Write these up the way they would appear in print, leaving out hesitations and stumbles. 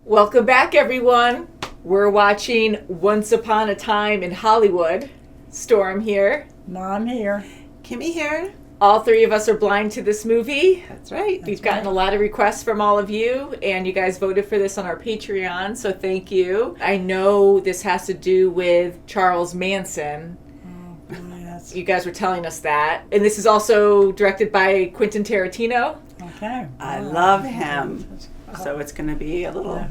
Welcome back, everyone. We're watching Once Upon a Time in Hollywood. Storm here. Mom here. Kimmy here. All three of us are blind to this movie. That's right. We've gotten a lot of requests from all of you, and you guys voted for this on our Patreon, so thank you. I know this has to do with Charles Manson. Oh, yes. You guys were telling us that. And this is also directed by Quentin Tarantino. Okay. I love him. So it's going to be a little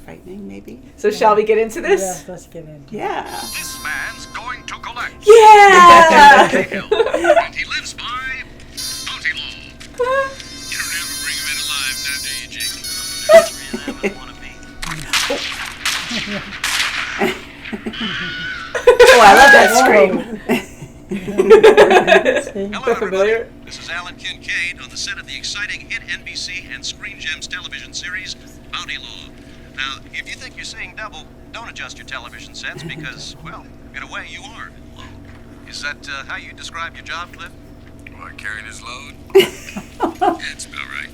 frightening, maybe. So shall we get into this? Yes, let's get into it. Yeah. This man's going to collect. Yeah! And he lives by bounty law. You don't ever bring him in alive now, do you, Jake? Three of them want to be. Oh, I love that scream. Hello, Familiar? everybody. This is Alan Kincaid on the set of the exciting hit NBC and Screen Gems television series, Bounty Law. Now, if you think you're seeing double, don't adjust your television sets because, well, in a way, you are. Is that how you describe your job, Cliff? What, carrying his load? That's about right.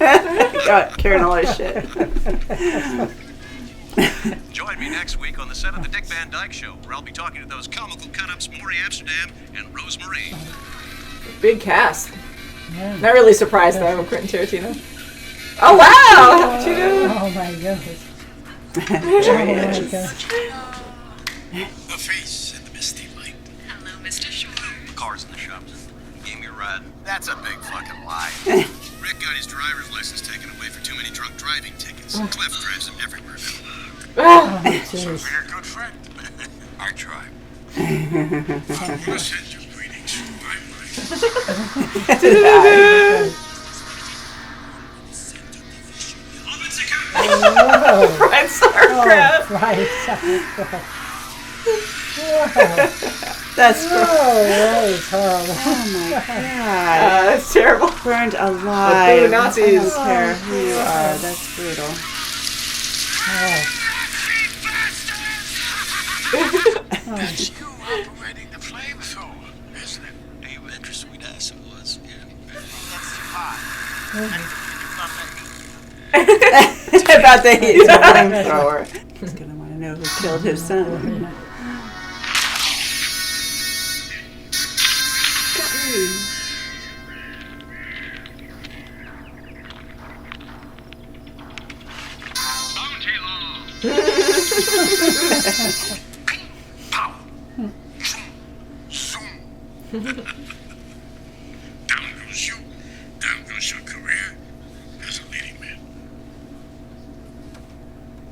God, carrying all his shit. Join me next week on the set of the Dick Van Dyke Show, where I'll be talking to those comical cut-ups Maury Amsterdam and Rose Marie. Big cast. Yeah. Not really surprised, though, with Quentin Tarantino. Oh, wow! How did you do? Oh, my goodness. There he Oh, my is. goodness. The face in the misty light. Hello, Mr. Shore. The car's in the shop. He gave me a ride. That's a big fucking lie. Rick got his driver's license taken away for too many drunk driving tickets. Cliff drives him everywhere now. Ah, Oh, jeez. You're a good friend. I try. We'll send you greetings from my mind. Whoa. Red sauerkraut. Oh, right. Whoa. That's Whoa, gross. that is horrible. Oh, my God. That's terrible. Burned alive. The Nazis. I don't care who you are. That's brutal. It's you operating the flamethrower, isn't it? Are you interested? Sweet ass it was. Yeah. That's too hot. About the heat of the flamethrower. He's going to want to know who killed his son. Bounty law. Pow. Zoom. Down goes you. Down goes your career as a leading man.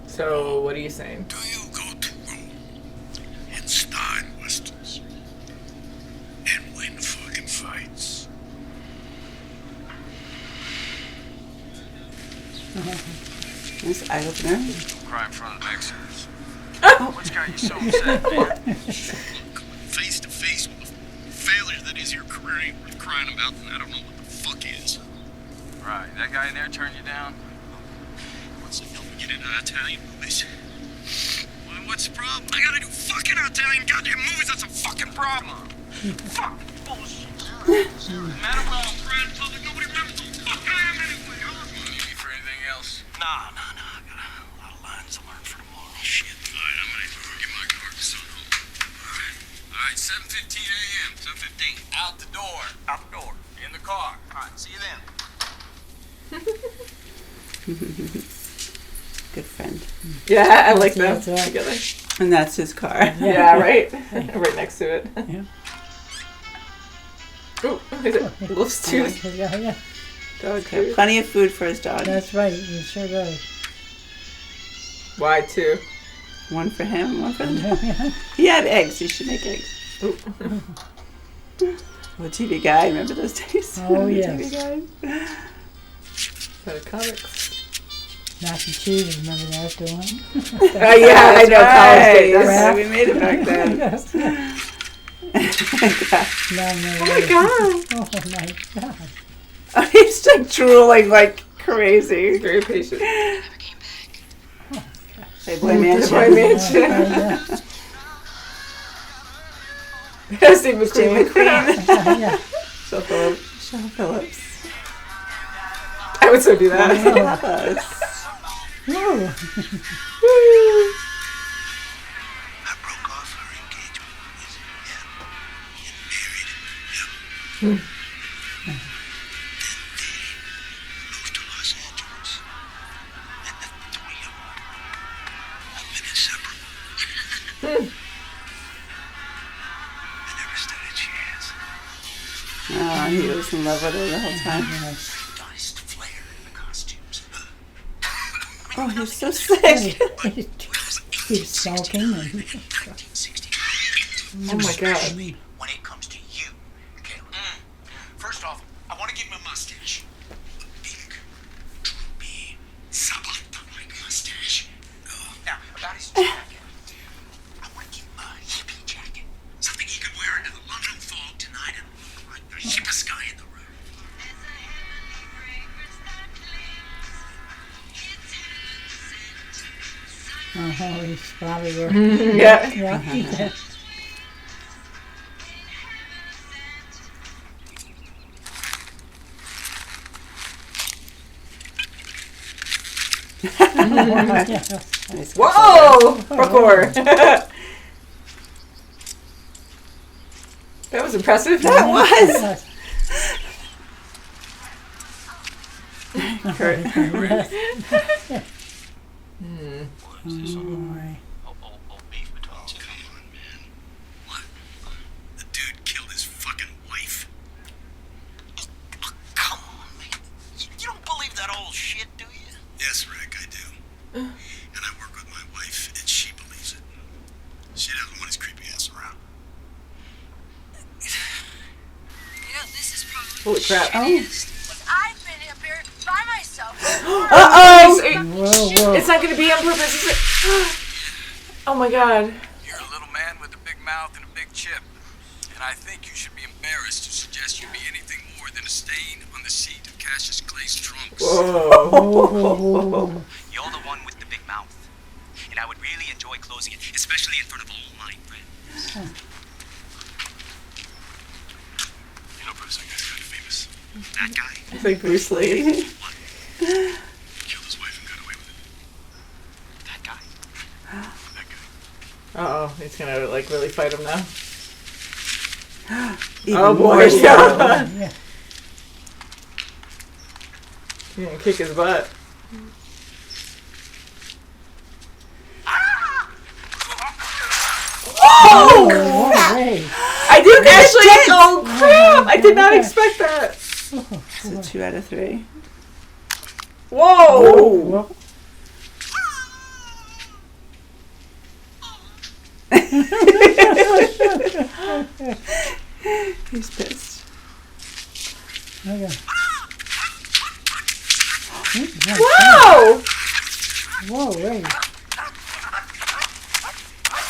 So, what are you saying? Do you go to Rome and star in westerns and win fucking fights? Nice eye opener. Cry in front of Mexicans. What's got you so upset, man? Face to face with the failure that is your career ain't worth crying about, and I don't know what the fuck is. Right, that guy in there turned you down? What's the hell get into Italian movies? What's the problem? I gotta do fucking Italian goddamn movies, that's a fucking problem. Fuck bullshit. No matter what, I'm crying in public, nobody remembers the fuck I am anyway, huh? You need for anything else? Nah, I got a lot of lines to learn for tomorrow. Shit. Alright, I'm gonna get my carcass on home. Alright, 7:15 a.m. 7:15. Out the door. Out the door. In the car. Alright, see you then. Good friend. Yeah, I like them That's right. together. And that's his car. Yeah, right? Right next to it. Yeah. Ooh, is it wolf's tooth? Yeah, yeah. Dog tooth. Plenty of food for his dog. That's right. You sure does. Why two? One for him, one for the dog. He had eggs. He should make eggs. Ooh. Oh, TV Guide. Remember those days? Oh, yes. TV Guide. Is that a comics? Mac and cheese, remember that doing? Yeah, I know college Right. days. That's how we made it back then. Yes. No, Oh my god. Oh my god. Oh, he's like drooling like crazy. Very patient. Never came back. Playboy Mansion. Playboy Mansion. Yeah. Steve Steve McQueen. McQueen. Yeah. Michelle Phillips. Michelle Phillips. I would so do that. Yes. Woo. I broke off her engagement. Yeah. Married. Yeah. Then they moved to Los Angeles. And the three of them have been inseparable. I never stood a chance. Oh, he was in love with her the whole time. Diced flair in the costumes. Oh, he's so sick. He's sulking. And 1960. Oh my god. When it comes to you, Caleb. First off, I want to give him a mustache. A big, droopy, sabata-like mustache. Now, about his jacket. I want to give him a hippie jacket. Something he could wear into the London fog tonight and look like the hippest guy in the room. oh, he's probably working. Yeah. Yeah, he did. Nice. Whoa! Parkour. That was impressive. That was. Kurt. Old beef between two. Come on, man. What? The dude killed his fucking wife? Oh, come on, man. You don't believe that old shit, do you? Yes, Rick, I do. And I work with my wife, and she believes it. She doesn't want his creepy ass around. You know, this is probably Holy crap. Oh. I've been up here by myself. Uh-oh! Whoa. It's not going to be on purpose, is it? Oh my god. You're a little man with a big mouth and a big chip. And I think you should be embarrassed to suggest you be anything more than a stain on the seat of Cassius Clay's trunks. Whoa. You're the one with the big mouth. And I would really enjoy closing it, especially in front of all my friends. You know, Bruce, that guy's kind of famous. That guy. It's like Bruce Lee. He killed his wife and got away with it. That guy. That guy. Uh-oh. He's going to, like, really fight him now. Even Oh, boy. more so. Yeah. Yeah. He's going to kick his butt. Oh, way. I didn't actually... Oh, crap! I did not expect that. So 2 out of 3. Whoa! Well, He's pissed. okay. Wow! Whoa, wait.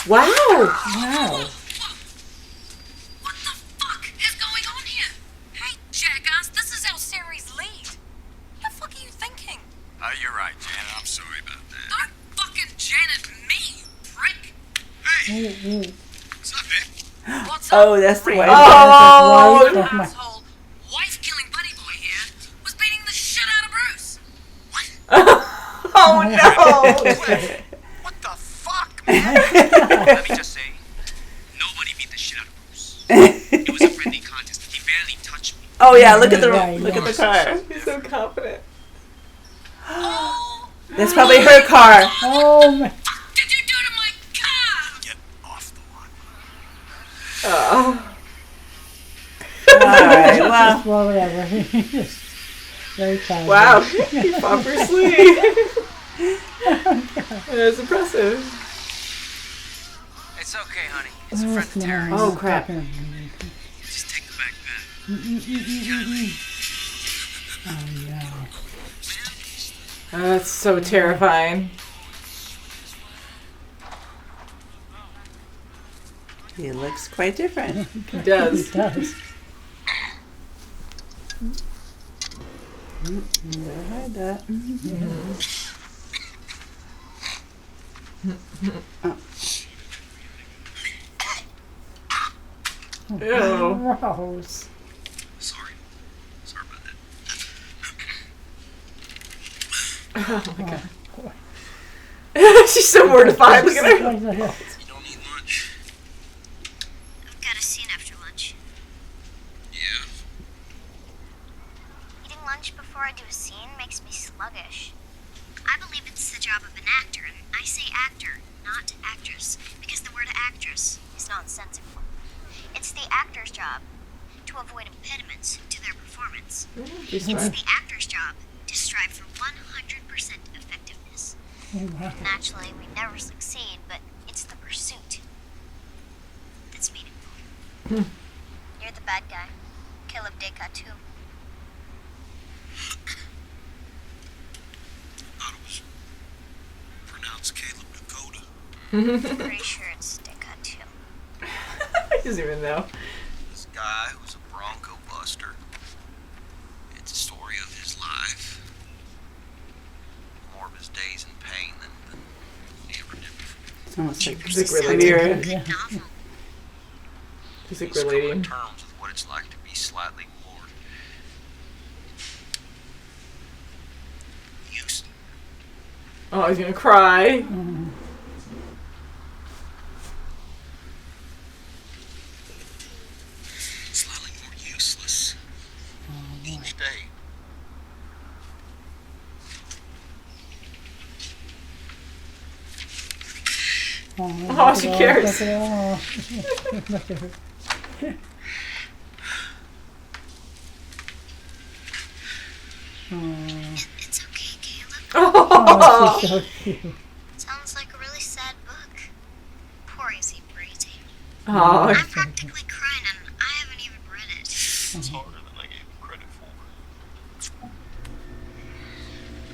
Wow! Wow. What the fuck is going on here? Hey, jackass, this is our series lead. What the fuck are you thinking? You're right, Janet. I'm sorry about that. Don't fucking Janet me, you prick. Hey, what's up, man? What's Oh, up? that's the prick? wife. Oh! That's my- Asshole, wife-killing buddy boy here was beating the shit out of Bruce. Oh, no! What the fuck, man? Let me just say, nobody beat the shit out of Bruce. It was a friendly contest. He barely touched me. Oh yeah, look at the Right, look at yeah. the car. He's so confident. Oh, That's probably her car. Oh, my. did you do to my car? Get off the lot. Oh. Alright, well, Well, whatever. Very kind. Wow. He fought Bruce Lee. That was impressive. It's okay, honey. It's a friend of Terry. Oh, crap. Just take the backpack. Oh, no. Oh, that's so terrifying. he looks quite different. He does. It does. Never had that. Ew. Gross. Sorry. Sorry about that. Oh my god. She's so mortified. Look at her. You don't eat lunch? I've got a scene after lunch. Yeah. Eating lunch before I do a scene makes me sluggish. I believe it's the job of an actor, and I say actor, not actress, because the word actress is nonsensical. It's the actor's job to avoid impediments to their performance. It's the actor's job to strive for 100% effectiveness. Naturally, we never succeed, but it's the pursuit that's meaningful. You're the bad guy. Caleb Tate too. I thought it was pronounced Caleb Dakota. I'm pretty sure it's Tate too. He doesn't even know. This guy who's a Bronco buster. It's a story of his life. More of his days in pain than he ever did before. It's almost like Music a related. mirror. Good novel. Music He's come to relating. terms with what it's like to be slightly more used. Oh, he's gonna cry. Slightly more useless each day. Oh, she cares. It's okay, Caleb. Oh, She's so cute. Sounds like a really sad book. Poor easy breezy. oh. I'm practically crying and I haven't even read it. It's harder than I gave him credit for.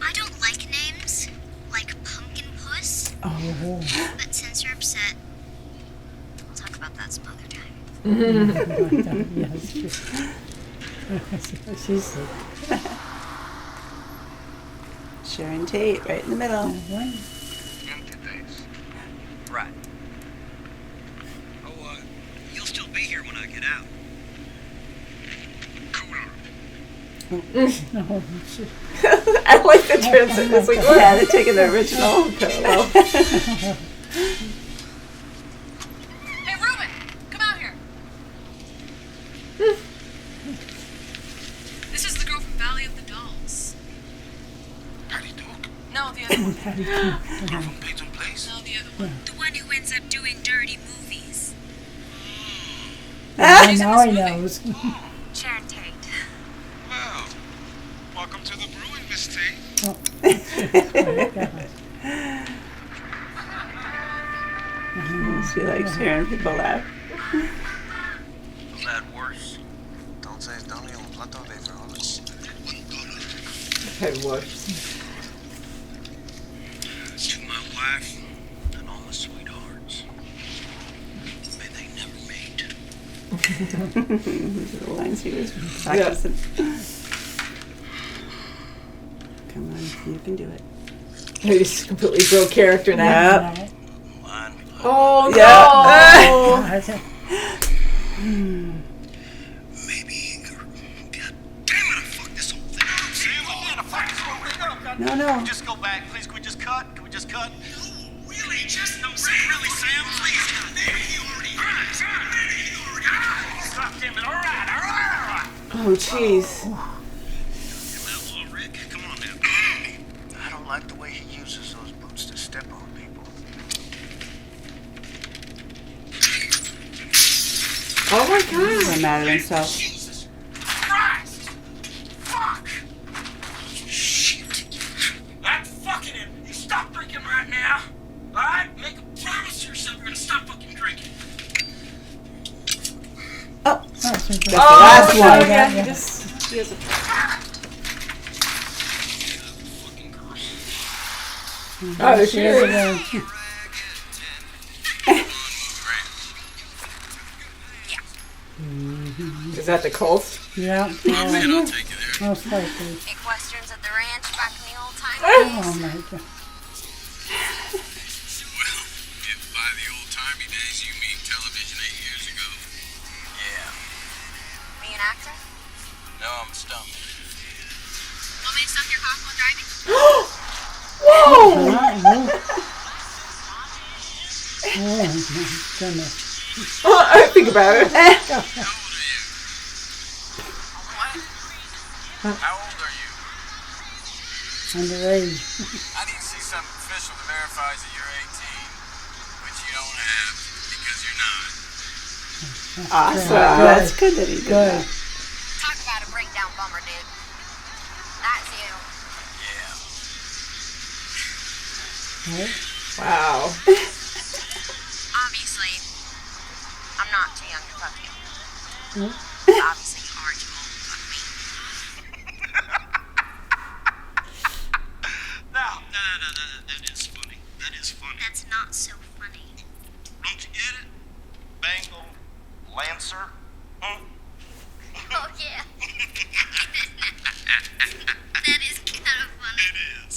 I don't like names, like Pumpkin Puss, Oh, but since you're upset, we'll talk about that some other time. yes. She's so Sharon Tate right in the middle. Empty days. Right. Oh, you'll still be here when I get out. no, she, I like the transit. It's like, Yeah, they're taking the original parallel. Hey, Ruben, come out here. This is the girl from Valley of the Dolls. Patty Duke. No, the other one. Girl from Peyton Place. No, the other one. The one who ends up doing dirty movies. now he knows. Sharon Tate. Well, welcome to the brewing, Miss Tate. She likes hearing people laugh. Is that worse? Entonces, dale un plato de frijoles. head wash. To my wife and all the sweethearts. May they never meet. These are the lines he was practicing. Come on, you can do it. He's completely broke character now. Yep. Mine. Oh no! Maybe. God damn it, I fucked this whole thing up. Sam, I fucked this whole thing up. God No, no. Can we just go back, please? Can we just cut? Can we just cut? No, really, just no. Really, Sam, please. Maybe you already. Maybe you already. Stop, damn it. All right. Oh jeez. Come on, Rick. Come on now. I don't like the way he uses those boots to step on people. Oh my god. So mad at himself. Jesus Christ! Fuck! Shit! I'm fucking him. You stop drinking right now. All right? Make a promise to yourself you're gonna stop fucking drinking. Oh, That's the Oh, last so one. yeah, he has a Fucking girl. Oh, there she is. Is that the Colt? Yeah. Man, I'll take you there. Most likely. Make westerns at the ranch back in the old time. Oh my god. Well, if by the old-timey days you mean television 8 years ago. Yeah. Be an actor? No, I'm a stuntman. Want me to stop your car while driving? Whoa! Huh? Oh, my goodness. I think about it. How old are you? What? How old are you? Underage. I need to see something official that verifies that you're 18, which you don't have because you're not. Awesome. Good. That's good that he did Good. that. Talk about a breakdown bummer, dude. That's you. Yeah. Right? Wow. Obviously, I'm not too young to fuck you. Hmm? Obviously, you are too old to fuck me. No, that is funny. That is funny. That's not so funny. Don't you get it? Bengal Lancer? Hmm? Oh, yeah. That is kind of funny. It is.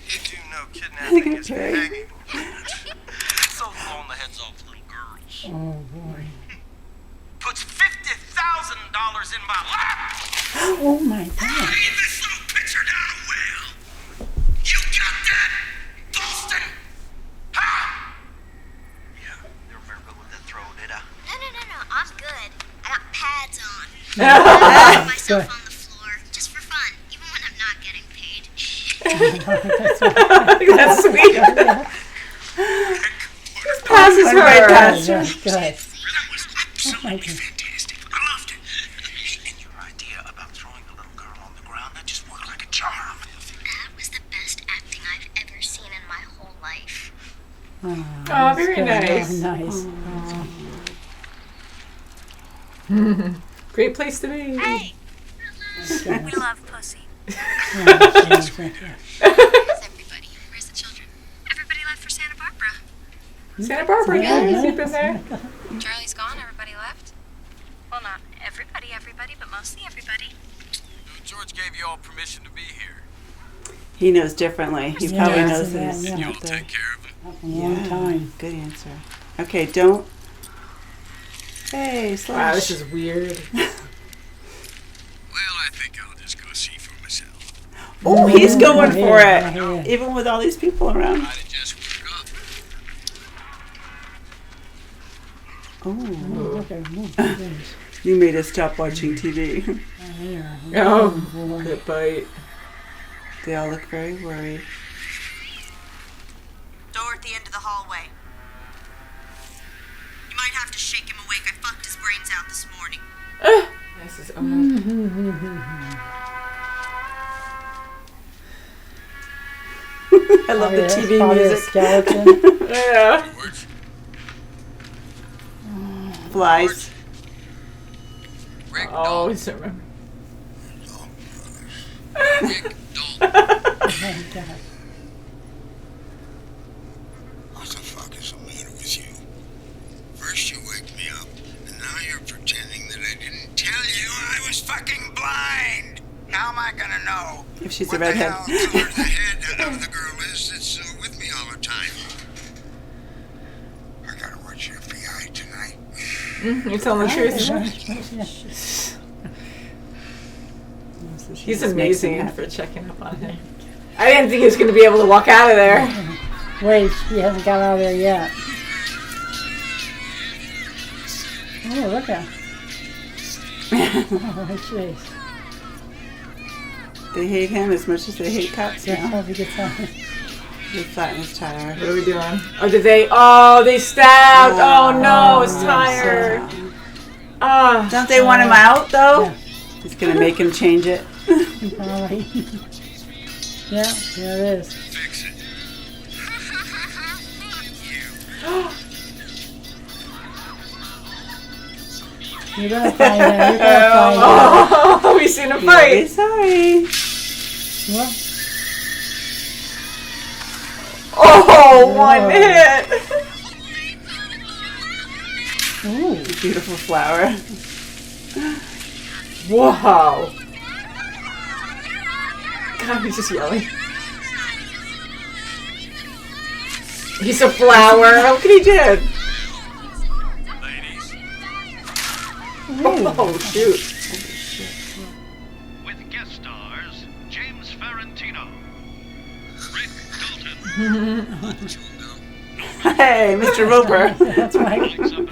You do know kidnapping is Okay. pegging. So blowing the heads off little girls. Oh, boy. Puts $50,000 in my lap. Oh, my God. Leave this little picture down a well. You got that, Boston? Huh? Yeah, they were very good with that throw, did I? No. I'm good. I got pads on. I put myself on the floor just for fun, even when I'm not getting paid. That's sweet. Just passes her. Right past Yeah, her. good. That was my absolutely God. fantastic. I loved it. And your idea about throwing the little girl on the ground, that just worked like a charm. That was the best acting I've ever seen in my whole life. Oh, Oh, very good. nice. Oh, nice. Great place to be. Hey, Oh, we love pussy. yeah. Where's everybody? Where's the children? Everybody left for Santa Barbara. Santa Barbara, guys. You've been there. Charlie's gone. Everybody left. Well, not everybody, but mostly everybody. George gave you all permission to be here. He knows differently. He Yeah, probably yeah, knows yeah, this. yeah. You'll take care of him. A long time. Good answer. Okay, don't. Hey, Wow, slash. this is weird. Well, I think I'll just go see for myself. Oh, he's going for Yeah, it. yeah. Even with all these people around. Might have just woke up. Oh, Look at move. Goodness. you made us stop watching TV. There. Oh, boy. good bite. They all look very worried. Door at the end of the hallway. You might have to shake him awake. I fucked his brains out this morning. This is I love the TV Probably a music. skeleton. yeah. George, Flies. Rick, Oh, always remember. Rick, Dalton. Oh, my God. What the fuck is the matter with you? First you wake me up, and now you're pretending that I didn't tell you I was fucking blind. How am I gonna know If she's a what redhead. the hell color the head of the girl is that's with me all the time? I gotta watch FBI tonight. You're telling the truth. She He's just makes him amazing happy. for checking up on him. I didn't think he was going to be able to walk out of there. Wait, he hasn't got out of there yet. Oh, look at him. Oh, jeez. They hate him as much as they hate cops Yeah, now. hope he gets out. They flatten his tire. What are we doing? Oh, did they? Oh, they stabbed. Oh, no, his tire. Ah. Don't they want him out, though? Yeah. He's going to make him change it. Probably. Yeah, there it is. Fix it. You're gonna find out. You're gonna find out. Oh, we seen him You'll be fight. sorry. Well, Oh, one hit. ooh. Beautiful flower. Wow. God, he's just yelling. He's a flower. Look what he did. Ladies, Oh, shoot. With guest stars James Ferrantino, Rick Dalton, Hey, Mr. Roper. That's right. Tonight's episode,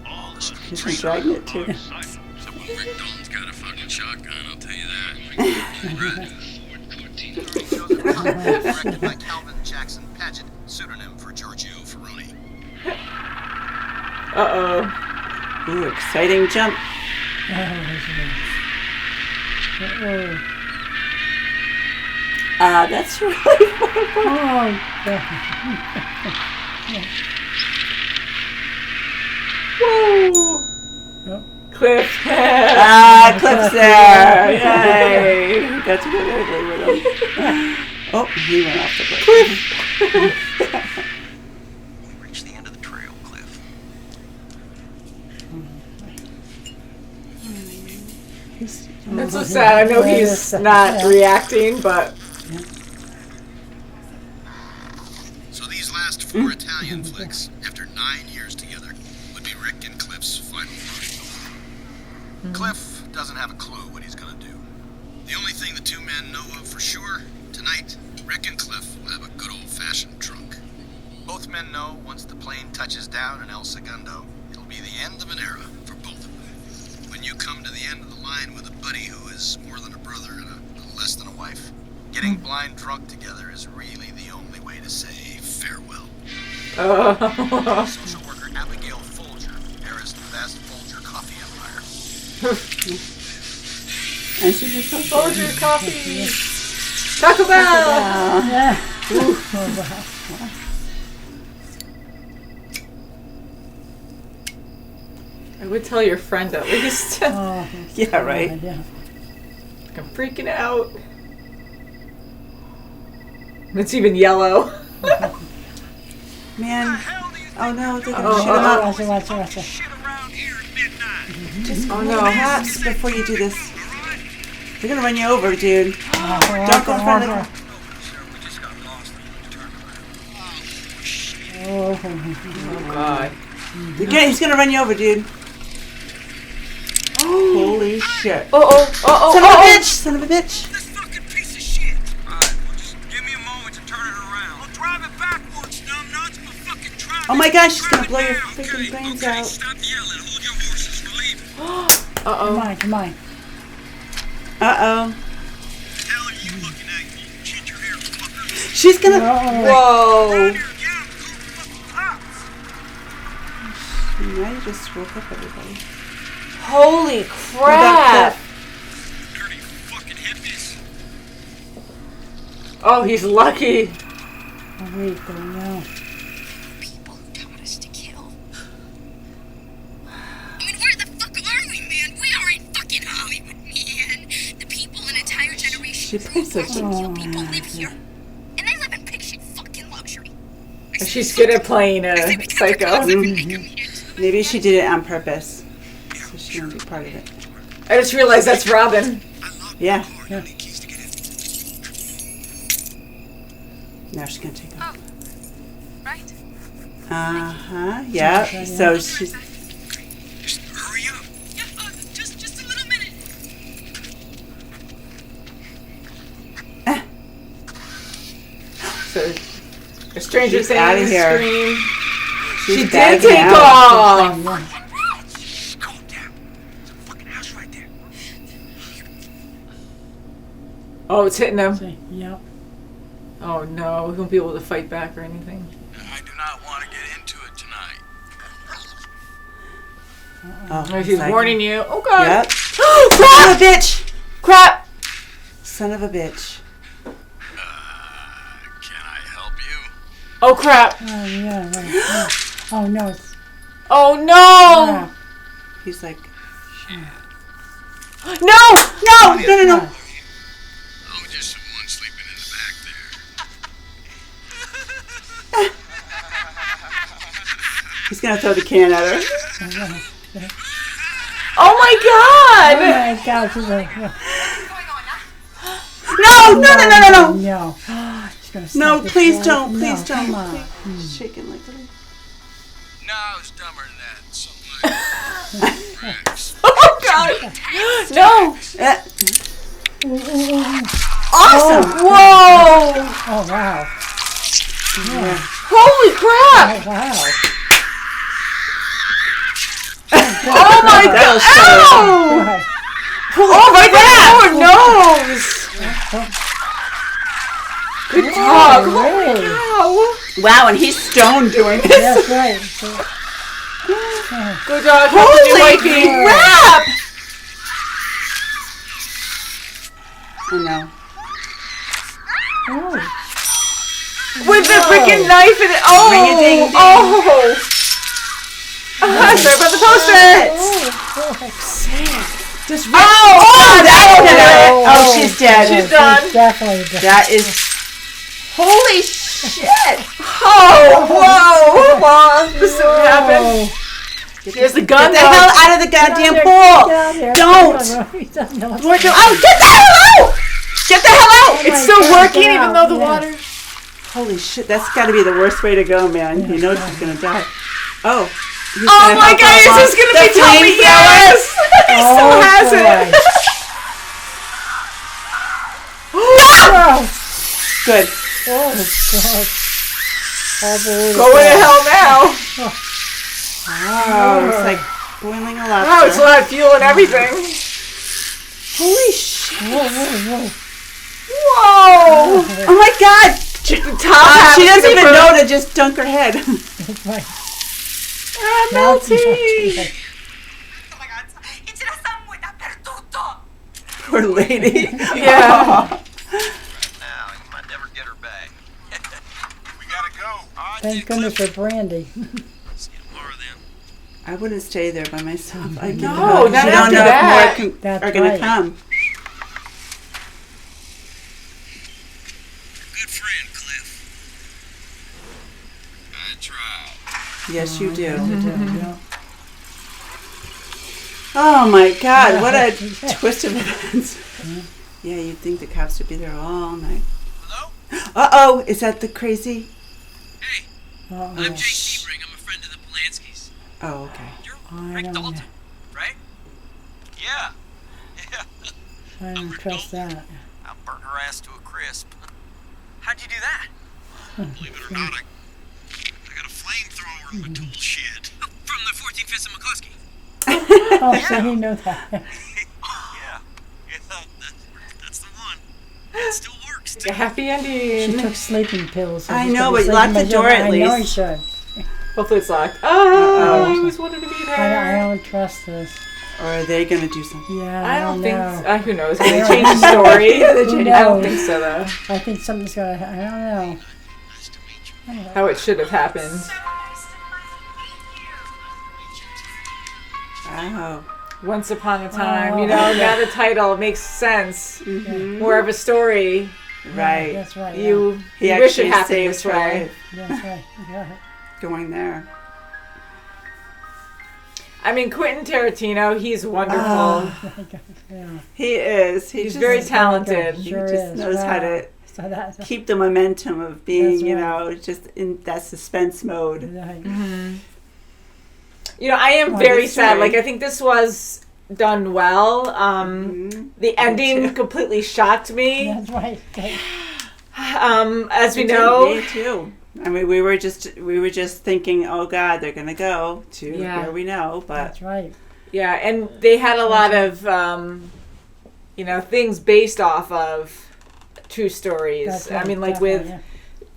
all the He's streets been dragging it too. except when Rick Dalton's got a fucking shotgun, I'll tell you that. Directed by Calvin Jackson Paget, pseudonym for Giorgio Ferroni. Uh-oh. Ooh, exciting jump. That's really fun. Oh, God. Woo! Yep. Cliff. Cliff's there. Yay. Got to go ugly with him. Oh, he went off the cliff. We reached the end of the trail, Cliff. That's so sad. I know he's not reacting, but So these last 4 Italian flicks, after 9 years together, would be Rick and Cliff's final run. Cliff doesn't have a clue what he's gonna do. The only thing the two men know of for sure, tonight, Rick and Cliff will have a good old-fashioned drunk. Both men know once the plane touches down in El Segundo, it'll be the end of an era for both of them. When you come to the end of the line with a buddy who is more than a brother and a little less than a wife, getting blind drunk together is really the only way to say farewell. Social worker Abigail Folger, heiress to the vast Folger coffee empire. And she just so Folger coffee. Taco Bell. Yeah. I would tell your friend at least. Oh, Yeah, right. yeah. I'm freaking out. It's even yellow. Man. Oh no, they're gonna Oh, shoot him up. Watch it. Shit around here at midnight. Just Oh, no. perhaps before you do this. They're gonna run you over, dude. Don't go in front of them. We just got lost and turned around. Oh, Oh God. He's gonna run you over, dude. Holy shit. Oh. Son of a bitch! Son of a bitch! This fucking piece of shit. Alright, well just give me a moment to turn it around. I'll drive it backwards, numbnuts, but fucking try Oh my gosh, she's gonna it blow your now, freaking okay? brains Okay, out. stop yelling. Hold your horses. We're leaving. Uh-oh. come on. Uh-oh. Hell are you looking at, you ginger hair fucker? She's gonna... Oh, Whoa. Here, yeah, cool fucking pops. Now you just woke up everybody. Holy crap. Dirty fucking hippies. Oh, he's lucky. oh, wait, there we go. People taught us to kill. I mean, where the fuck are we, man? We are in fucking Hollywood, man. The people, an entire generation She of plays so fucking kill people live here. And they live in picture fucking luxury. She's good at playing a psycho. Maybe she did it on purpose. So she won't be part of it. I just realized that's Robin. Yeah. Yeah. Keys to get in. Now she's gonna take off. Right? Uh-huh. Yeah. So she's... Just hurry up. Yeah, just a little minute. So, a stranger She's saying outta here. scream. She she's did bagging take out. off. Shh, calm down. There's a fucking house right there. Oh, it's hitting him. See, yep. Oh no, he won't be able to fight back or anything. I do not want to get into it tonight. Oh, He's like- warning you. Oh God. Yep. Son of a bitch! Crap. Son of a bitch. Can I help you? Oh crap. Oh, yeah, right. Yeah. Oh, no. It's, Oh no. ah, He's like... No. No! No! ah. Oh, just someone sleeping in the back there. He's gonna throw the can at her. Oh my Oh, God. my God. She's like, yeah. No! No, no, no, no, no! No. She's gonna No, snap it please right- don't. no, Please come don't. on. Please. Shaking like a... No, it's dumber than that. Something like Oh God. No. Awesome! Whoa. Oh, wow. Oh Holy crap! Oh, wow. Oh my god! Ow! God. Oh my god! Nose! Good job! Really? Wow! Wow, and he's stoned doing this. That's right. Good dog. Holy wifey. crap! I know. Oh. With the freaking knife and oh! Ring-a-ding-ding. Oh! Sorry about the post-its! Just Oh, that'll hit her. Oh, she's dead. She's done. Definitely dead. That is. Holy shit! Oh, whoa! Come on. This didn't happen. There's the gun. Get the hell out of the goddamn pool! Don't! He doesn't know what's Oh, going on. get the hell out! Get the hell out! It's still working even though the water. Holy shit, that's got to be the worst way to go, man. You know she's gonna die. Oh. he's Oh gonna my help god, her is along. this gonna The be Tommy? flamethrower? Yes! He still Oh, has boy. it. Oh, Good. God. Going to hell now. Oh, it's like boiling a lobster. Wow, it's a lot of fuel and everything. Holy shit. Whoa! Oh my god! The top half She is doesn't even gonna know burn. to just dunk her head. That's right. Ah, Melty. melty. Oh my god, itira-san mo dappertutto! Poor lady. Yeah. Now, you might never get her back. We gotta go. Thank goodness for Brandy. See you tomorrow then. I wouldn't stay there by myself. I No, you not don't after know that. if more That's are going right. to come. Good friend, Cliff. I tried. Yes, you do. Yeah. Oh my god, what a twist of events. Yeah, you'd think the cops would be there all night. Hello? Uh-oh, is that the crazy? Hey, Uh-oh. I'm Jake Sebring. I'm a friend of the Polanskis. Oh, okay. You're I Rick don't Dalton, know. right? Yeah. Yeah. I don't trust that. I burnt her ass to a crisp. How'd you do that? Believe it or not, I got a flamethrower in my tool shed. From the 14th Fist of McCluskey. Oh, so he knows that. Yeah. That's the one. It still works, too. A happy She ending. took sleeping pills. So I she's know, gonna be but lock sleeping the door by at I know he least. should. Hopefully it's locked. Oh, I always wanted to be I there. don't trust this. Or are they going to do something? Yeah, I don't think. know. Who knows? Did they change the story? Who I don't knows? think so, though. I think something's gonna. I don't know. Nice to meet you. How it should have happened. Wow. Once upon a time, Oh. you know. Now the title makes sense. More of a story. Right. That's right. You He wish it actually happened saved this her way. life Yeah, that's right. Yeah. going there. I mean, Quentin Tarantino, he's wonderful. Yeah. He is. He He's just, very talented. he Sure just is. knows how Wow. to So that's keep the momentum of being, That's you right. know, just in that suspense mode. right. You know, I am Oh, very this sad. story. Like, I think this was done well. The ending completely shocked me. That's right. As we It did, know, me too. I mean, we were just thinking, oh God, they're gonna go to Yeah. where we know, but That's right. yeah, and they had a lot of, you know, things based off of true stories. That's I right. mean, like Definitely, with yeah.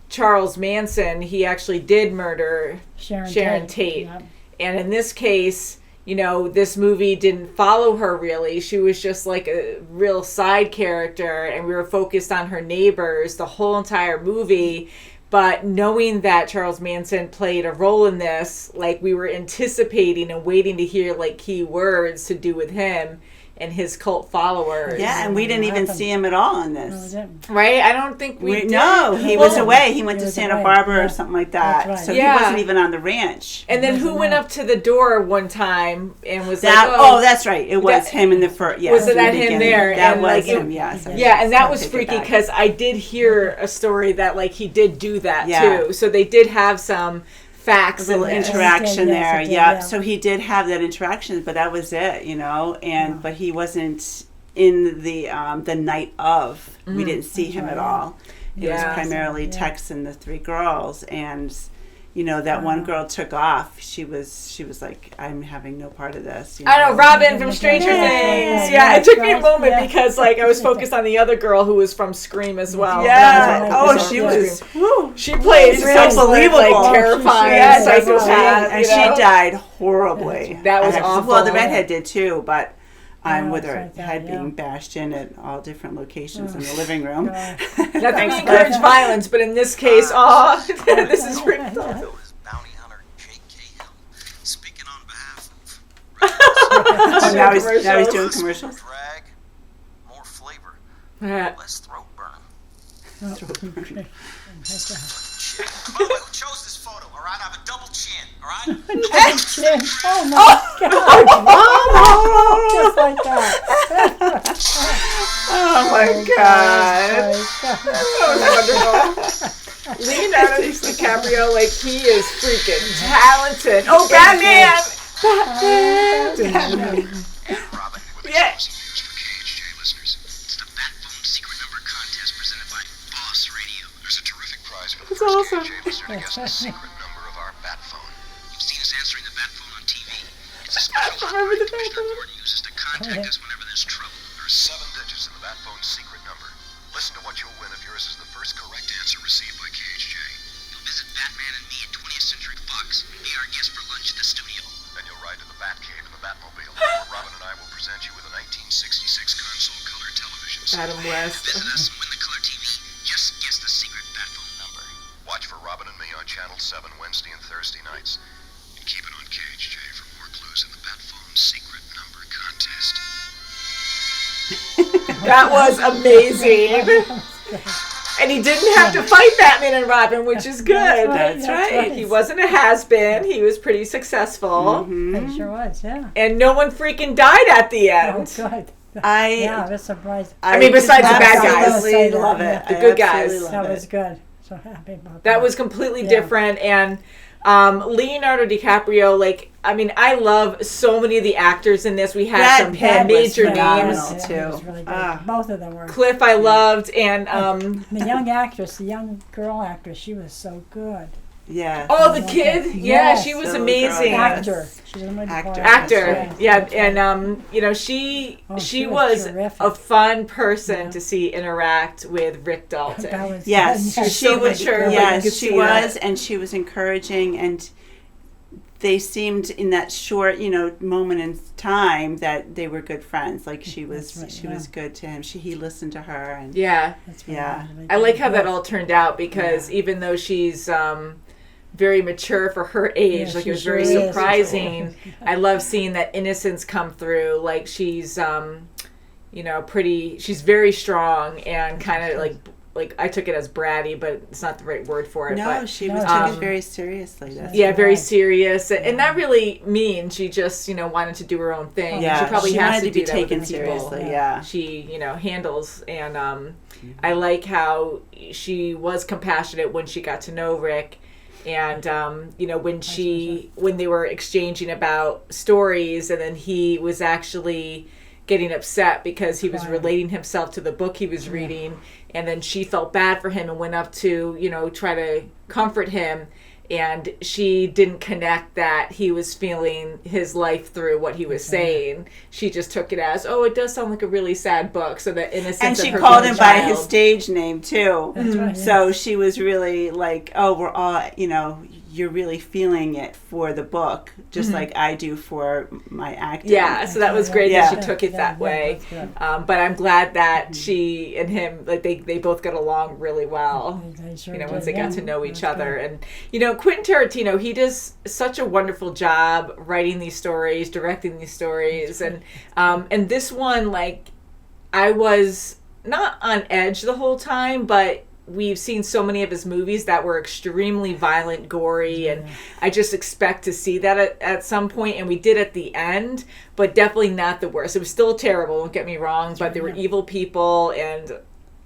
Charles Manson, he actually did murder Sharon Tate. Yeah. And in this case, you know, this movie didn't follow her really. She was just like a real side character, and we were focused on her neighbors the whole entire movie. But knowing that Charles Manson played a role in this, like, we were anticipating and waiting to hear like key words to do with him and his cult followers. yeah, and we didn't even see him at all in No, this. it didn't. Right? I don't think we did. No, he was Well, away. He went He to was Santa away, Barbara yeah. or something like that. That's right. So Yeah. he wasn't even on the ranch. And then who Doesn't went know. up to the door one time and was That like, oh, that's right. It was that- him in the first. Yes, was it in the that him beginning. there? That And, was like, him. it- Yes. Yeah, and that was Take it freaky back. because I did hear a story that like he did do that Yeah. too. So they did have some facts A little in this. interaction Yes, there. it did, Yeah. yeah. So he did have that interaction, but that was it, you know. And but he wasn't in the night of. We didn't see him at right. all. It was Yeah. primarily Tex and the 3 girls, and you know, that one girl took off. She was like, I'm having no part of this. You know? I know, Robin from Stranger Things. Yeah, it took me a moment because like I was focused on the other girl who was from Scream as well. Yeah. Oh, she was. Whew. She plays It's such unbelievable. like terrifying Yeah, psychopath, and you know? she died horribly. That was I have to- awful. Well, the redhead did too, but with her like that, head yeah. being bashed in at all different locations in the living room. Not that we encourage violence, but in this case, this is ripped off. Is bounty hunter J.K. Hill speaking on behalf of Oh, now he's doing commercials. drag, more flavor, Yeah. less throat burn. Okay. Shit. By the way, who chose this photo? All right, I have a double chin. All right. Oh my God. Just like that. Oh my God. Oh, Wonderful. Leonardo DiCaprio, like he is freaking talented. Oh, Batman! Robin, we're Yeah. exposing news for KHJ listeners. It's the Bat Phone Secret Number Contest presented by Boss Radio. There's a terrific prize for the first awesome. KHJ listener to guess the secret number of our Bat Phone. You've seen us answering the Bat Phone on TV. It's a special remember the hotline Commissioner Bat Phone. Gordon uses to contact us whenever there's trouble. There are 7 digits in the Bat Phone secret number. Listen to what you'll win if yours is the first correct answer received by KHJ. You'll visit Batman and me at 20th Century Fox and be our guest for lunch at the studio. Then you'll ride to the Batcave in the Batmobile, where Robin and I will present you with a 1966 console color television set. Adam West. Visit us and win the color TV. Just guess the secret Bat Phone number. Watch for Robin and me on Channel 7 Wednesday and Thursday nights. And keep it on KHJ for more clues in the Bat Phone Secret Number Contest. That was amazing. And he didn't have to fight Batman and Robin, which is good. That's right. He wasn't a has-been. He was pretty successful. It sure was, yeah. And no one freaking died at the Oh, end. good. I Yeah, I was surprised. mean, besides the bad guys. absolutely love it. The I good guys. absolutely That love was it. good. So happy about that. That was completely Yeah. different. And Leonardo DiCaprio, like, I mean, I love so many of the actors in this. We had Brad some Pitt was major phenomenal. names. too. It was really good. Ah. Both of them were. Cliff I loved, and The young actress, the young girl actress, she was so good. Yeah. oh, the kid, yeah, Yes. she was So amazing. girl, Actor. She was a really Actor. good Actor, yeah, That's right. and you know, she Oh, she was terrific. a fun person Yeah. to see interact with Rick Dalton. That was Yes, good. she so was. mature, but you Yes, could she see was, that. and she was encouraging, and they seemed in that short, moment in time that they were good friends. Like she was, That's right, she was yeah. good to him. He listened to her, and Yeah, That's really, Yeah. really I like how good. that all turned out because even though she's very mature for her age, Yeah, like she it was sure very is. surprising. I love seeing that innocence come through. Like she's, pretty. She's very strong and kind of like I took it as bratty, but it's not the right word for it. no, but she No, was she took was- it very seriously. That's yeah, very right. serious, and that really means she just wanted to do her own thing. Yeah, she probably she has wanted to to be do that with taken other people. seriously. Yeah. She handles, and I like how she was compassionate when she got to know Rick, and when they were exchanging about stories, and then he was actually getting upset because he was Right. relating himself to the book he was reading, and then she felt bad for him and went up to try to comfort him, and she didn't connect that he was feeling his life through what he was saying. She just took it as, oh, it does sound like a really sad book, so the innocence And of she her called being him a by child. his stage name too. That's right, So she was really like, oh, we're all, you're really feeling it for the book, just like I do for my acting. Yeah, so that was great Yeah. that she took it that way. that's good. But I'm glad that she and him, like they both got along really well. They sure Once did, they got yeah. to know each That's other. good. And Quentin Tarantino, he does such a wonderful job writing these stories, directing these stories, and this one, like, I was not on edge the whole time, but we've seen so many of his movies that were extremely violent, gory, and I just expect to see that at some point, and we did at the end, but definitely not the worst. It was still terrible, don't get me wrong, but they were evil people, and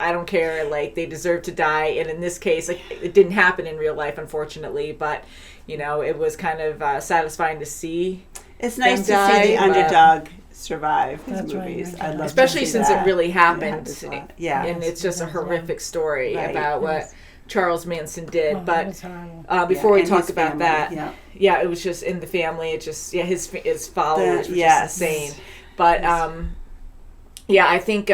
I don't care, like, they deserve to die, and in this case, like, it didn't happen in real life, unfortunately, but, it was kind of satisfying to see. It's nice to Them see the die, but- underdog survive his That's right, movies. right, I'd right. love Especially to see since that. it really happened. happens a lot. Yeah. And it's just a Yes, horrific story Right. about what Charles Manson did. Oh, that But was horrible. before we and talk his about family, that, yeah. it was just in the family. It just, his followers were yes. just insane. But, I think,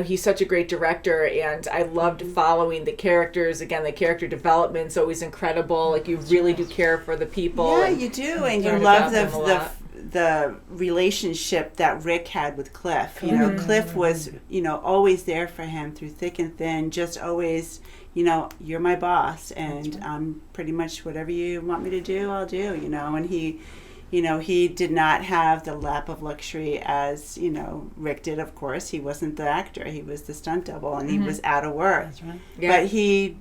he's such a great director, and I loved following the characters. Again, the character development's always incredible. Like, you really do care for the people. Yeah, and you do, and you learn love about them a lot. the relationship that Rick had with Cliff. You know, Cliff was, always there for him through thick and thin, just always, you're my boss, and I'm pretty much whatever you want me to do, I'll do, and he did not have the lap of luxury as, Rick did, of course. He wasn't the actor. He was the stunt double, and he was out of work. That's right. Yeah. But he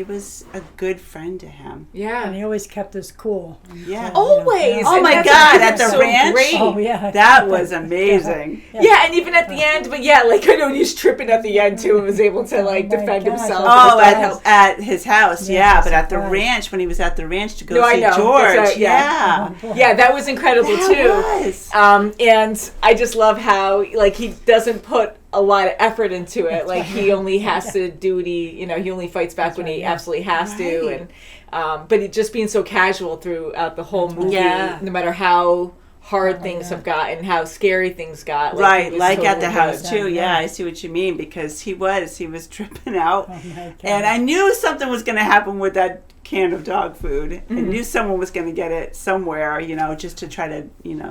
was a good friend to him. Yeah. And he always kept us cool. Yeah. Always. Oh And my that's God, what at was the so ranch? great. Oh, yeah. That was amazing. Yeah, and even at the end, but I know he was tripping at the end too and was able to Oh my defend gosh. himself. Oh, and stuff. at his house, Yeah, yeah. But at the surprise. ranch, when he was at the ranch to go No, I see know. George, That's right, yeah. Oh, boy. Yeah, that was incredible That too. was. And I just love how he doesn't put a lot of effort into it. Like he only has to do what he only fights back when he absolutely has to. Right. And but it just being so casual throughout the whole movie, Yeah. no matter how hard things have gotten, how scary things got. Right, he was like at totally the house good. too. Yeah. Yeah, I see what you mean, because he was tripping out, Oh, my God. and I knew something was going to happen with that can of dog food. I knew someone was going to get it somewhere, just to try to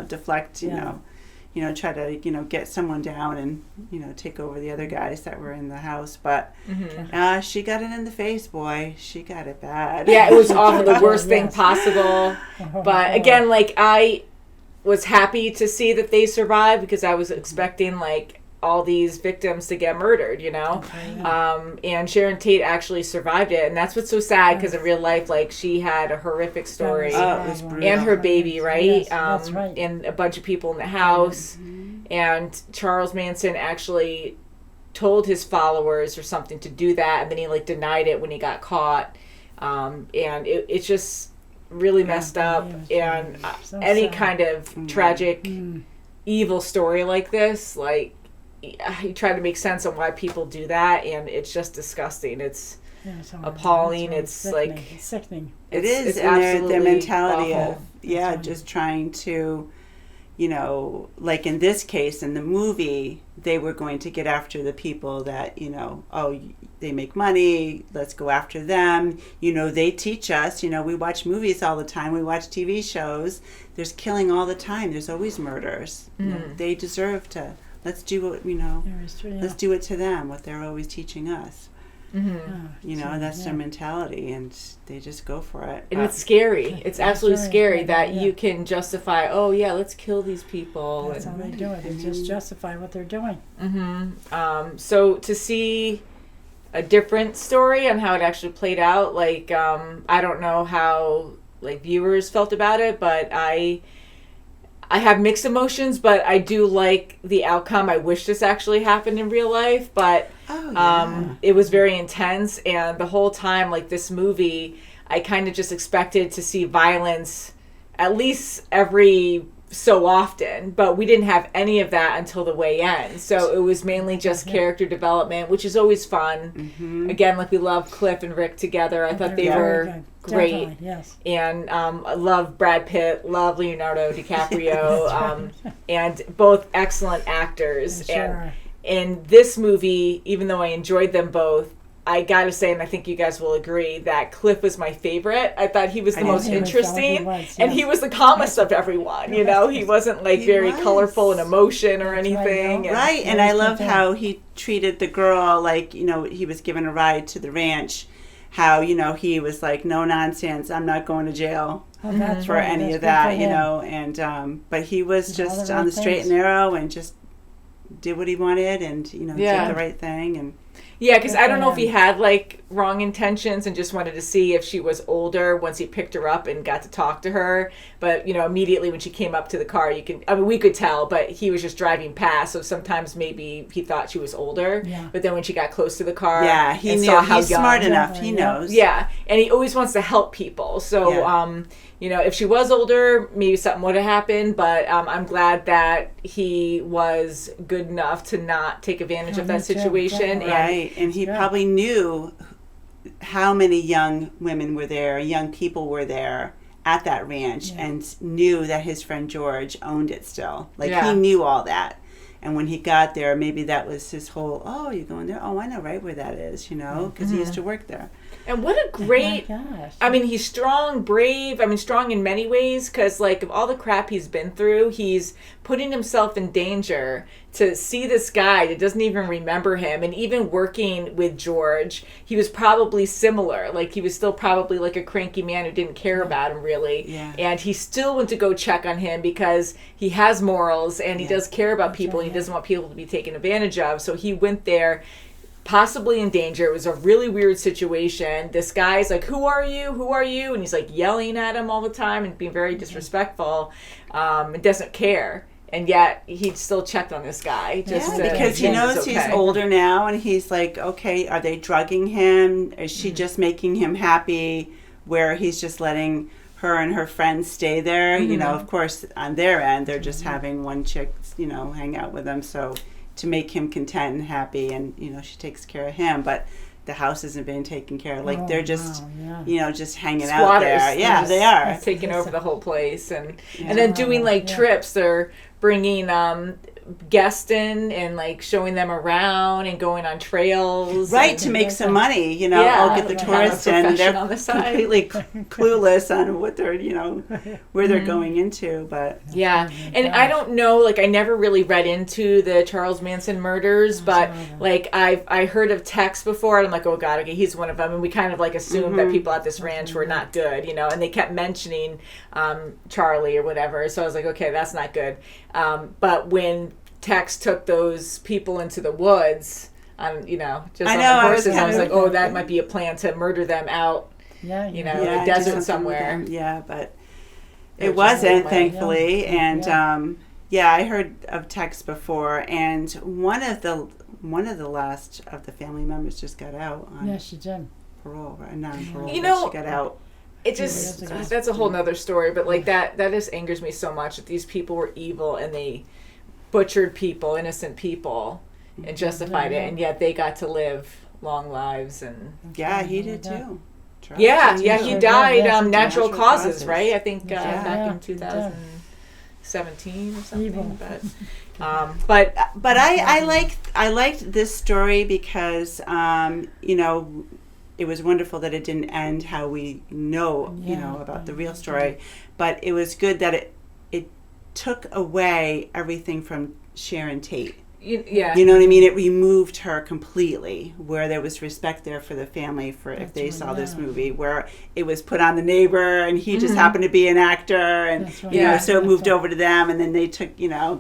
deflect, try to get someone down and take over the other guys that were in the house. But she got it in the face, boy. She got it bad. Yeah, it was awful, the worst thing Yes. possible. Oh, But boy. again, I was happy to see that they survived because I was expecting all these victims to get murdered, and Sharon Tate actually survived it, and that's what's so sad because in real life, she had a horrific story, Oh, it was brutal. and her baby, right? Yes, that's right. And a bunch of people in the house, and Charles Manson actually told his followers or something to do that, and then he denied it when he got caught, and it's just really messed up, Yeah, and so any sad. kind of tragic evil story like this, you try to make sense on why people do that, and it's just disgusting. It's Yeah, it's horrible. appalling. It's It's sickening. It's sickening. It it's- is, it's and their absolutely mentality awful. of just trying to, like in this case in the movie, they were going to get after the people that they make money. Let's go after them. They teach us. We watch movies all the time. We watch TV shows. There's killing all the time. There's always murders. They deserve to. Let's do what There is true, yeah. Let's do it to them. What they're always teaching us. Oh, That's their mentality, and they just go for it. And But- it's scary. It's absolutely very scary scary, that yeah. you can justify, let's kill these people. That's how they do it. They just justify what they're doing. So to see a different story on how it actually played out, I don't know how viewers felt about it, but I have mixed emotions, but I do like the outcome. I wish this actually happened in real life, but it was very intense, and the whole time, this movie, I kind of just expected to see violence at least every so often, but we didn't have any of that until the way end. So it was mainly just character development, which is always fun. Again, we love Cliff and Rick together. I thought they They're very were good. great. Definitely, yes. And I love Brad Pitt, love Leonardo DiCaprio, and both excellent actors. Sure. And in this movie, even though I enjoyed them both, I gotta say, and I think you guys will agree, that Cliff was my favorite. I thought he was the most He was, interesting, he was, and yes. he was the calmest of everyone. He wasn't very was. colorful in emotion or That's right, anything. no. And- Right, and I love content. how he treated the girl he was given a ride to the ranch. How he was no nonsense. I'm not going to jail Oh, that's for right. any That's of good that, for him. And but he was Did all just the on right the straight things. and narrow and just did what he wanted and Yeah. did the right thing and Yeah, because Good I for don't know if he him. had wrong intentions and just wanted to see if she was older once he picked her up and got to talk to her. But, immediately when she came up to the car, we could tell, but he was just driving past. So sometimes maybe he thought she was older. Yeah. But then when she got close to the car, he and knew. saw how He's young, smart enough. He knows. Yeah. And he always wants to help people. So, if she was older, maybe something would have happened. But I'm glad that he was good enough to not take advantage of that situation. Right. And he probably knew how many young women were there, young people were there at that ranch, and knew that his friend George owned it still. He knew all that. And when he got there, maybe that was his whole, oh, you're going there? Oh, I know right where that is, because he used to work there. And what a great, he's strong, brave. Strong in many ways, because of all the crap he's been through, he's putting himself in danger to see this guy that doesn't even remember him. And even working with George, he was probably similar. He was still probably a cranky man who didn't care about him really. Yeah. And he still went to go check on him because he has morals and he does care about people and he doesn't want people to be taken advantage of. So he went there, possibly in danger. It was a really weird situation. This guy's like, who are you? Who are you? And he's yelling at him all the time and being very disrespectful, and doesn't care. And yet he still checked on this guy because he knows he's older now, and he's like, okay, are they drugging him? Is she just making him happy where he's just letting her and her friends stay there? Of course, on their end, they're just having one chick, hang out with them. So to make him content and happy, and she takes care of him, but the house isn't being taken care of. They're just just hanging out there. Yeah, they are taking over the whole place, and then doing trips. They're bringing guests in and showing them around and going on trails, to make some money. I'll get the tourists in. They're completely clueless on what they're where they're going into. But and I don't know. I never really read into the Charles Manson murders, but I heard of Tex before, and I'm like, oh god, okay, he's one of them. And we kind of assumed that people at this ranch were not good, and they kept mentioning Charlie or whatever. So I was like, okay, that's not good. But when Tex took those people into the woods, on the horses, I was like, oh, that might be a plan to murder them out, in the desert somewhere. Yeah, but it wasn't, thankfully. And I heard of Tex before, and one of the last of the family members just got out on she did. Parole, right? Not on parole. She got out. It just that's a whole nother story, but that just angers me so much that these people were evil and they butchered people, innocent people, and justified it, and yet they got to live long lives. And he did too. He died natural causes, right? I think back in 2017 or something. Evil. But I liked this story because it was wonderful that it didn't end how we know about the real story, but it was good that it took away everything from Sharon Tate. You know what I mean? It removed her completely, where there was respect there for the family if they saw this movie, where it was put on the neighbor and he just happened to be an actor, and so it moved over to them, and then they took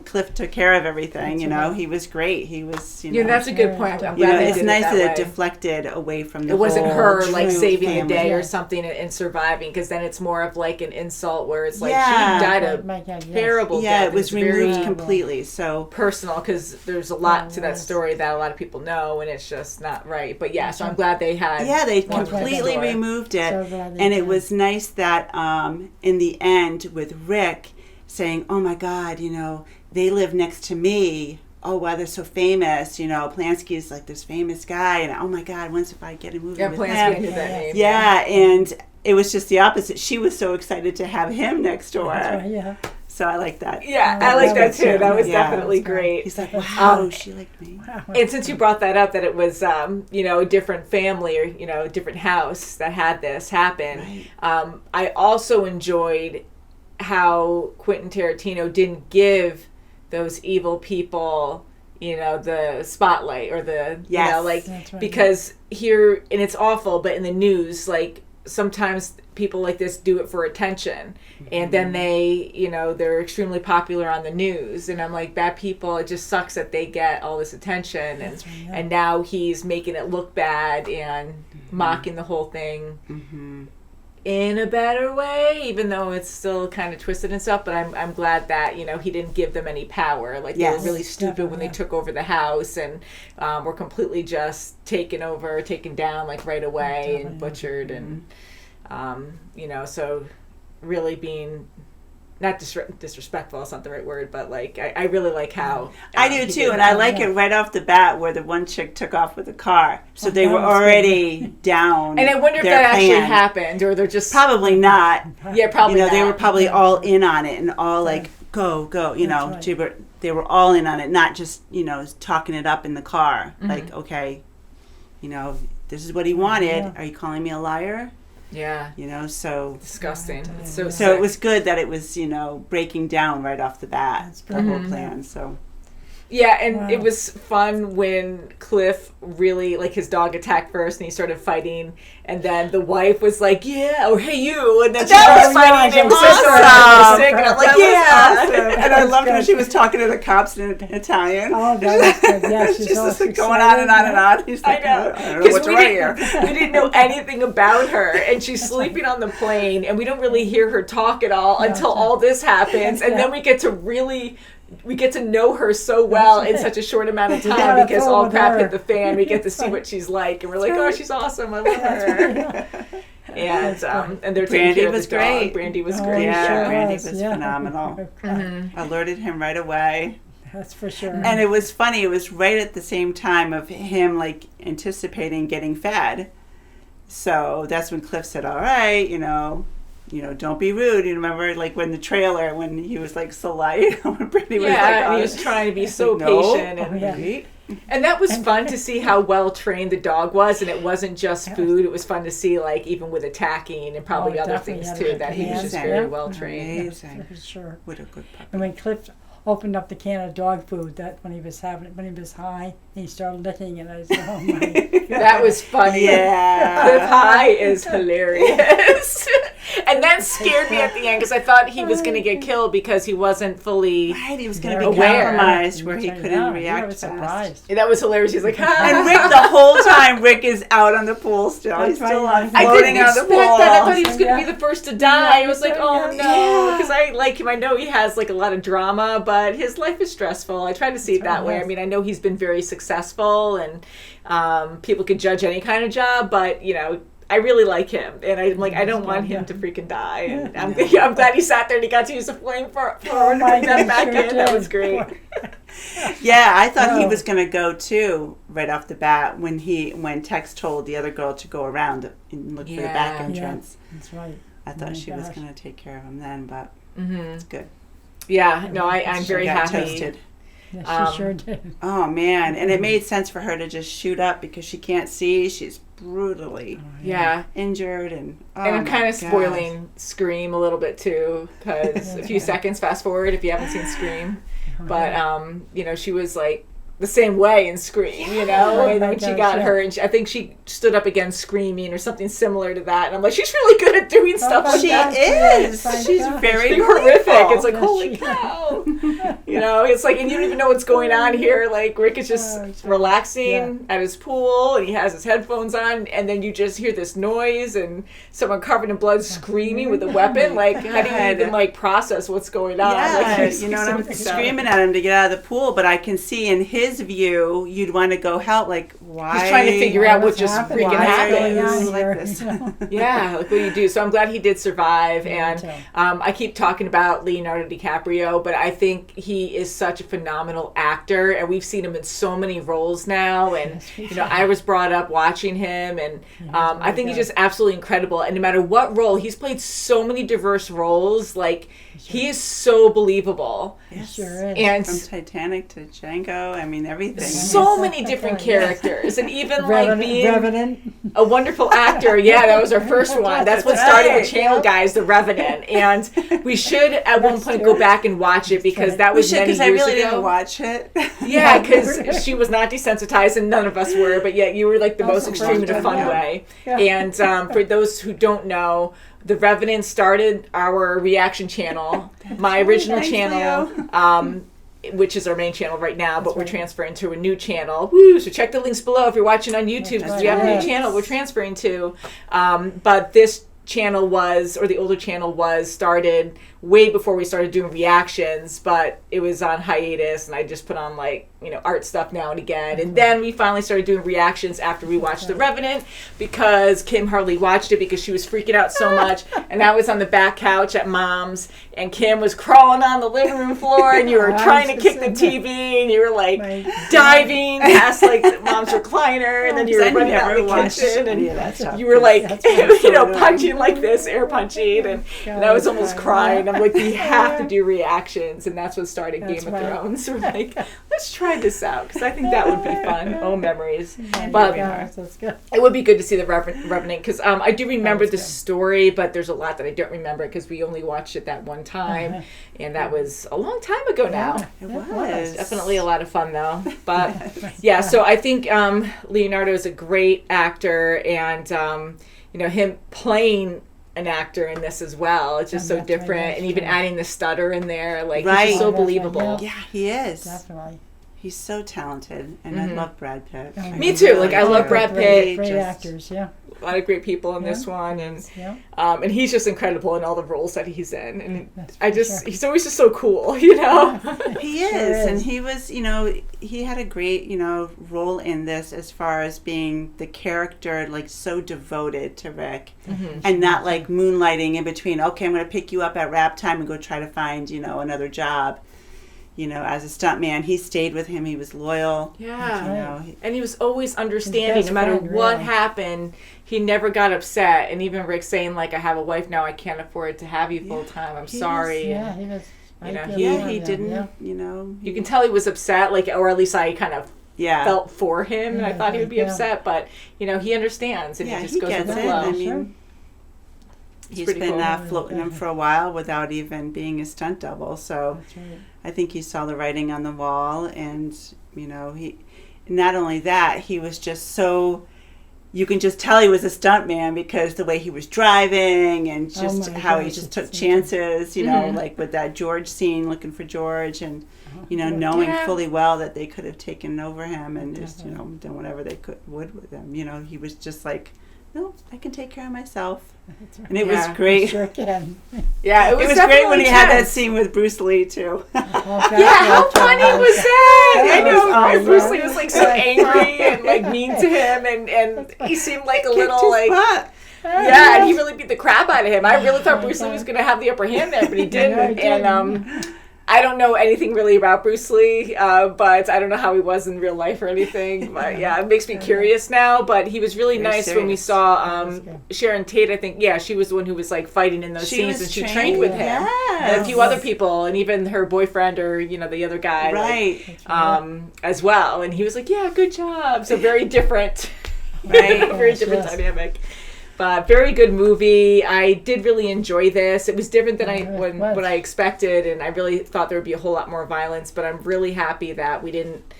Cliff took care of everything. He was great. He was that's a good point. I'm glad it's nice that it deflected away from the. It wasn't her saving family. the day or something and surviving, because then it's more of an insult where it's she died a terrible death. It was removed completely. So personal, because there's a lot to that story that a lot of people know, and it's just not right. But so I'm glad they had. They completely removed it, and it was nice that in the end with Rick saying, "Oh my God, they live next to me. Oh wow, they're so famous. Polanski's this famous guy, and oh my God, once if I get a movie with Polanski him." knew that name. And it was just the opposite. She was so excited to have him next door. That's right, So I like that. Yeah, I like that too. That was definitely great. He's like, wow, she liked me. And since you brought that up, that it was, a different family or, a different house that had this happen, right. I also enjoyed how Quentin Tarantino didn't give those evil people, the spotlight or the, that's right, because here, and it's awful, but in the news, sometimes people like this do it for attention, and then they, they're extremely popular on the news, and I'm like, bad people, it just sucks that they get all this attention, and now he's making it look bad and mocking the whole thing in a better way, even though it's still kind of twisted and stuff. But I'm glad that he didn't give them any power. Like they were really stupid when they took over the house, and were completely just taken down like right away and butchered, and so really being not disrespectful, it's not the right word, but like I really like how I do too, and I like it right off the bat where the one chick took off with the car, so they were already down. And I wonder if that actually happened, or they're just probably not. Yeah, probably. They were probably all in on it, and all like go. They were all in on it, not just talking it up in the car. Like, okay, this is what he wanted. Are you calling me a liar? Yeah. So disgusting. It's so it was good that it was, breaking down right off the bat, the whole plan. So yeah, and it was fun when Cliff really, like, his dog attacked first and he started fighting, and then the wife was like, yeah, or hey you, and then she started fighting and awesome. and I'm like, awesome. And I loved when she was talking to the cops in Italian. Oh, that was good. Yeah, she's just like going on and on and on. He's like, I don't know what to write here. We didn't know anything about her, and she's sleeping on the plane, and we don't really hear her talk at all until all this happens, and then we get to know her so well in such a short amount of time because all crap hit the fan. We get to see what she's like, and we're like, oh, she's awesome. I love her. And they're taking care of the dog. Brandy was great. Yeah, Brandy was phenomenal. Alerted him right away. That's for sure. And it was funny. It was right at the same time of him like anticipating getting fed. So that's when Cliff said, all right, don't be rude. You remember, like, when the trailer, when he was, like, so light, when Brittany was like, and he was trying to be so patient. And that was fun to see how well-trained the dog was, and it wasn't just food. It was fun to see, like, even with attacking and probably other things, too, that he was just very well-trained. Amazing. For sure. What a good puppy. And when Cliff opened up the can of dog food, that when he was high, he started licking it. I said, oh, my God. That was funny. Yeah. Cliff High is hilarious. And that scared me at the end because I thought he was going to get killed because he wasn't fully he was going to be compromised where he couldn't react. I was surprised. That was hilarious. He's like, And Rick, the whole time, Rick is out on the pool still. He's still on I floating didn't on the expect pool. that. I thought he was going to be the first to die. I was like, oh no. Because I like him. I know he has like a lot of drama, but his life is stressful. I try to see it that way. I mean, I know he's been very successful, and people can judge any kind of job, but I really like him, and I'm like, I don't want him to freaking die. And I'm glad he sat there and he got to use the flamethrower to bring that back in. That was great. Yeah, I thought he was going to go too right off the bat when Tex told the other girl to go around and look for the back entrance. That's right. I thought she was going to take care of him then, but it's good. Yeah, no, I'm very happy. Toasted. Yeah, she sure did. Oh man, and it made sense for her to just shoot up because she can't see. She's brutally injured, and I'm kind of spoiling Scream a little bit too because a few seconds fast forward if you haven't seen Scream, but she was like the same way in Scream, and when she got hurt, and I think she stood up again screaming or something similar to that, and I'm like, she's really good at doing stuff like that. She is. She's very horrific. It's like, holy cow. It's like, and you don't even know what's going on here. Like, Rick is just relaxing at his pool, and he has his headphones on, and then you just hear this noise, and someone covered in blood screaming with a weapon. Like, how do you even, like, process what's going on? Yeah, and I'm screaming at him to get out of the pool, but I can see in his view, you'd want to go help. Like, why? He's trying to figure out what just freaking happened. Like this. Yeah, like, what do you do? So I'm glad he did survive, and I keep talking about Leonardo DiCaprio, but I think he is such a phenomenal actor, and we've seen him in so many roles now, and I was brought up watching him, and I think he's just absolutely incredible, and no matter what role, he's played so many diverse roles, like, he is so believable. Yes. Sure is. And from Titanic to Django, I mean, everything. So many different characters. years, and even like being Revenant. a wonderful actor. Yeah, that was our first one. That's what started the channel, guys, The Revenant. And we should at one point go back and watch it because that was many years ago. Because I really didn't watch it. Yeah, because she was not desensitized, and none of us were, but yet you were like the most extreme in a fun way. Yeah. And for those who don't know, The Revenant started our reaction channel, my original channel, which is our main channel right now, but we're transferring to a new channel. Woo! So check the links below if you're watching on YouTube. Because we have a new channel we're transferring to. But this channel was, or the older channel was, started way before we started doing reactions, but it was on hiatus, and I just put on like, you know, art stuff now and again. And then we finally started doing reactions after we watched The Revenant, because Kim hardly watched it because she was freaking out so much. And I was on the back couch at Mom's, and Kim was crawling on the living room floor, and you were trying to kick the TV, and you were like diving past like Mom's recliner, and then you were running out of the kitchen, and you were like, you know, punching like this, air punching, and I was almost crying. I'm like, we have to do reactions, and that's what started Game of Thrones. We're like, let's try this out, because I think that would be fun. Oh, memories. But it would be good to see The Revenant, because I do remember the story, but there's a lot that I don't remember because we only watched it that one time, and that was a long time ago now. It was. Definitely a lot of fun, though. But, yeah, so I think Leonardo is a great actor, and, you know, him playing an actor in this as well. It's just so different, and even adding the stutter in there, like, he's just so believable. Yeah, he is. Definitely. He's so talented, and I love Brad Pitt. Me too. Like, I love Brad Pitt. Great actors, yeah. A lot of great people in this one, and he's just incredible in all the roles that he's in, and he's always just so cool, you know. He is, and he was, you know, he had a great, you know, role in this as far as being the character, like, so devoted to Rick, and not like moonlighting in between. Okay, I'm going to pick you up at rap time and go try to find, you know, another job. You know, as a stuntman, he stayed with him. He was loyal. Yeah, you know, and he was always understanding. No matter what happened, he never got upset. And even Rick saying, like, "I have a wife now. I can't afford to have you full time. I'm sorry." He was. You know, he didn't. Yeah. You know, you can tell he was upset. Like, or at least I kind of felt for him, and I thought he would be upset. But you know, he understands, and he just goes with the flow. I mean, he's been floating him for a while without even being a stunt double. So I think he saw the writing on the wall, and you know, he not only that, he was just so, you can just tell he was a stuntman because the way he was driving, and just how he just took chances, you know, like with that George scene, looking for George, and you know, knowing fully well that they could have taken over him and just, you know, done whatever they would with him. You know, he was just like, no, I can take care of myself. And it was great. Sure can. Yeah, it was great when he had that scene with Bruce Lee too. Yeah, how funny was that? I know, Bruce Lee was like so angry and like mean to him, and he seemed like a little like, yeah, and he really beat the crap out of him. I really thought Bruce Lee was going to have the upper hand there, but he didn't. And I don't know anything really about Bruce Lee, but I don't know how he was in real life or anything. But yeah, it makes me curious now. But he was really nice when we saw Sharon Tate. I think, she was the one who was like fighting in those scenes, and she trained with him and a few other people, and even her boyfriend, or you know, the other guy, as well. And he was like, "Yeah, good job." So very different, very different dynamic. But very good movie. I did really enjoy this. It was different than what I expected, and I really thought there would be a whole lot more violence. But I'm really happy that we didn't.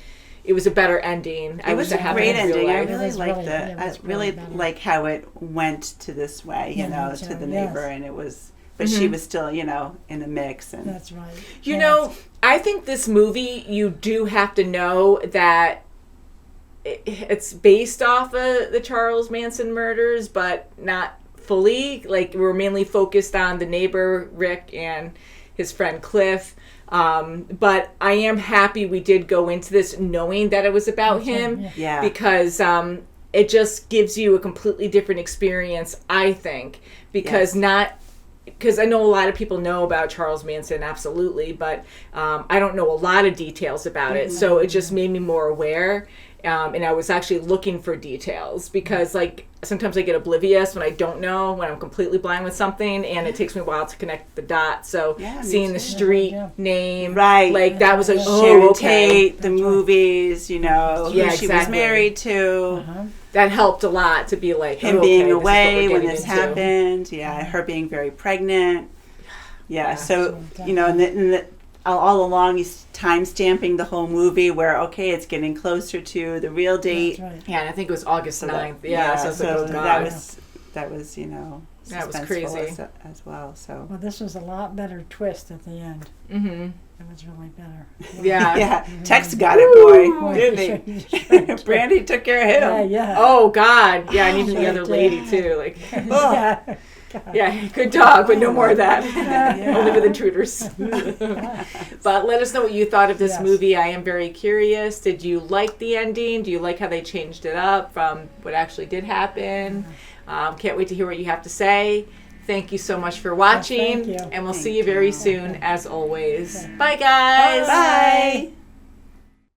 It was a better ending. It was a great ending. I really liked it. I really like how it went to this way, you know, to the neighbor, and it was. But she was still, you know, in the mix. And that's right. You know, I think this movie, you do have to know that it's based off of the Charles Manson murders, but not fully. Like, we're mainly focused on the neighbor, Rick, and his friend Cliff. But I am happy we did go into this knowing that it was about him. Yeah. Because it just gives you a completely different experience, I think. Because I know a lot of people know about Charles Manson, absolutely, but I don't know a lot of details about it. So it just made me more aware. And I was actually looking for details because, like, sometimes I get oblivious when I don't know, when I'm completely blind with something, and it takes me a while to connect the dots. So seeing the street name, Right. like, that was a Sharon okay. Tate, the movies, you know, Yeah, who she was exactly. married to. That helped a lot to be like, Him oh, being okay, away when this this is what we're getting into. happened. Her being very pregnant. So, So you know, and all along he's time stamping the whole movie where, okay, it's getting closer to the real date. That's right. Yeah, and I think it was August 9th. So, So, it's like, oh, that was, you know, That was suspenseful crazy. as well. So Well, this was a lot better twist at the end. Mm-hmm. It was really better. Yeah. Tex got it, boy, Boy, didn't he he? Brandy took care of him. Yeah. Oh, God. Yeah, and even the Sure other did. lady, too. Like, Yeah. yeah, good dog, but no more of that. Only with intruders. But let us know what you thought of this Yes. movie. I am very curious. Did you like the ending? Do you like how they changed it up from what actually did happen? Can't wait to hear what you have to say. Thank you so much for watching. thank you. And we'll see you very soon, as always. Bye, guys. Bye.